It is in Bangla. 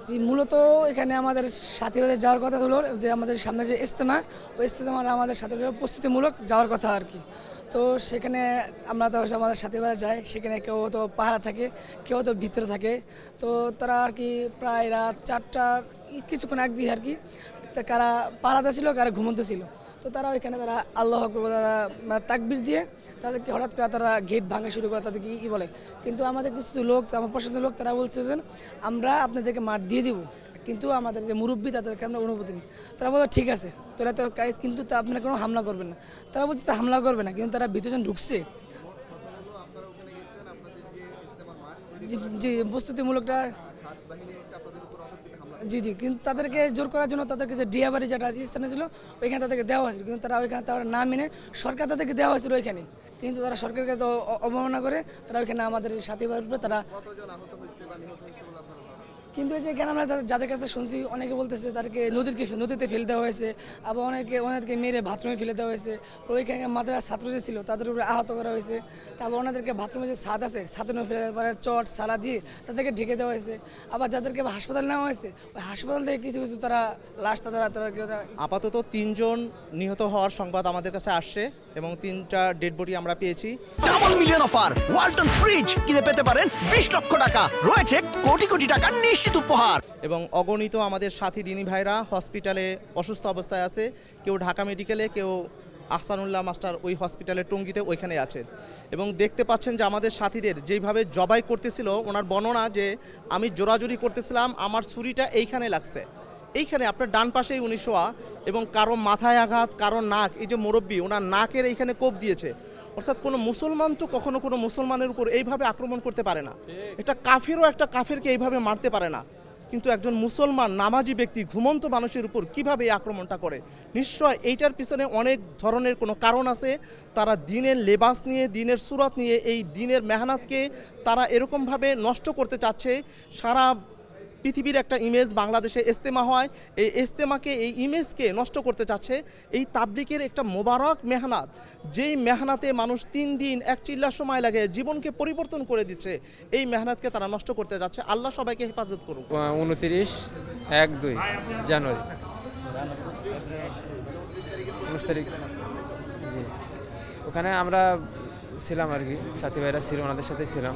জি, মূলত এখানে আমাদের সাথীদের যাওয়ার কথা হলো যে আমাদের সামনে যে ইজতেমা, ওই ইজতেমার আমাদের সাথে প্রস্তুতিমূলক যাওয়ার কথা আর কি। তো সেখানে আমরা তো আমাদের সাথীরা যাই, সেখানে কেউ তো পাহারা থাকে, কেউ তো ভিতরে থাকে। তো তারা আর কি প্রায় রাত 4টার কিছুক্ষণ আগ দিয়ে আর কি তা কারা পাহারাতে ছিল, কারা ঘুমন্ত ছিল। তো তারা ওইখানে তারা আল্লাহ আকবার বলে তারা তাকবির দিয়ে তাদেরকে হঠাৎ করে তারা গেট ভাঙা শুরু করে, তাদেরকে বলে। কিন্তু আমাদের কিছু লোক, আমার প্রশাসনের লোক, তারা বলছে যে আমরা আপনাদেরকে মার দিয়ে দিব, কিন্তু আমাদের যে মুরব্বী তাদেরকে আমরা অনুমতি নিই। তারা বলে ঠিক আছে, তোরা তো কিন্তু তা আপনারা কোনো হামলা করবেন না। তারা বলছে তা হামলা করবে না, কিন্তু তারা ভিতরে যখন ঢুকছে, জি জি, প্রস্তুতিমূলকটা, জি জি, কিন্তু তাদেরকে জোর করার জন্য তাদেরকে যে ডিয়াবাড়ি যেটা স্থানে ছিল ওইখানে তাদেরকে দেওয়া হয়েছিল, কিন্তু তারা ওইখানে তারা না মেনে সরকার তাদেরকে দেওয়া হয়েছিল ওইখানে, কিন্তু তারা সরকারকে তো অবমাননা করে তারা ওইখানে আমাদের সাথী ভাইয়ের উপরে তারা। কিন্তু এই যে এখানে আমরা যাদের কাছে শুনছি, অনেকে বলতেছে তাদেরকে নদীতে ফেলে দেওয়া হয়েছে, আবার ওনাদেরকে মেরে বাথরুমে ফেলে দেওয়া হয়েছে। ওইখানে মাদ্রাসার ছাত্র যে ছিল তাদের উপরে আহত করা হয়েছে। তারপর ওনাদেরকে বাথরুমে যে ছাদ আছে, ছাদের ফেলে পরে চট সালা দিয়ে তাদেরকে ঢেকে দেওয়া হয়েছে। আবার যাদেরকে হাসপাতালে নেওয়া হয়েছে, ওই হাসপাতাল থেকে কিছু কিছু তারা লাশ তাদেরকে আপাতত 3 জন নিহত হওয়ার সংবাদ আমাদের কাছে আসছে এবং 3টা ডেড বডি আমরা পেয়েছি। Double million offer Walton fridge কিনে পেতে পারেন 20 লক্ষ টাকা, রয়েছে কোটি কোটি টাকার নিশ্চিত উপহার। এবং অগণিত আমাদের সাথী দিনী ভাইরা হসপিটালে অসুস্থ অবস্থায় আছে, কেউ ঢাকা মেডিকেলে, কেউ আহসানুল্লাহ মাস্টার ওই হসপিটালে টঙ্গীতে ওইখানে আছেন। এবং দেখতে পাচ্ছেন যে আমাদের সাথীদের যেইভাবে জবাই করতেছিল, ওনার বর্ণনা যে আমি জোরাজুরি করতেছিলাম, আমার ছুরিটা এইখানে লাগছে, এইখানে আপনার ডান পাশেই উনি শোয়া, এবং কারো মাথায় আঘাত, কারো নাক, এই যে মুরব্বী ওনার নাকের এইখানে কোপ দিয়েছে। অর্থাৎ কোনো মুসলমান তো কখনো কোনো মুসলমানের উপর এইভাবে আক্রমণ করতে পারে না। একটা কাফেরও একটা কাফেরকে এইভাবে মারতে পারে না, কিন্তু একজন মুসলমান নামাজি ব্যক্তি ঘুমন্ত মানুষের উপর কিভাবে এই আক্রমণটা করে? নিশ্চয় এইটার পিছনে অনেক ধরনের কোনো কারণ আছে। তারা দিনের লেবাস নিয়ে, দিনের সুরত নিয়ে, এই দিনের মেহনতকে তারা এরকমভাবে নষ্ট করতে চাচ্ছে। সারা পৃথিবীর একটা ইমেজ বাংলাদেশে ইজতেমা হয়, এই ইজতেমাকে, এই ইমেজকে নষ্ট করতে চাচ্ছে। এই তাবলিগের একটা মোবারক মেহনত, যেই মেহনতে মানুষ 3 দিন 1 চিল্লা সময় লাগে জীবনকে পরিবর্তন করে দিচ্ছে, এই মেহনতকে তারা নষ্ট করতে যাচ্ছে। আল্লাহ সবাইকে হেফাজত করুক। 29/1/2 জানুয়ারি 19 তারিখ, জি ওখানে আমরা ছিলাম আর কি, সাথী ভাইরা ছিল, ওনাদের সাথে ছিলাম।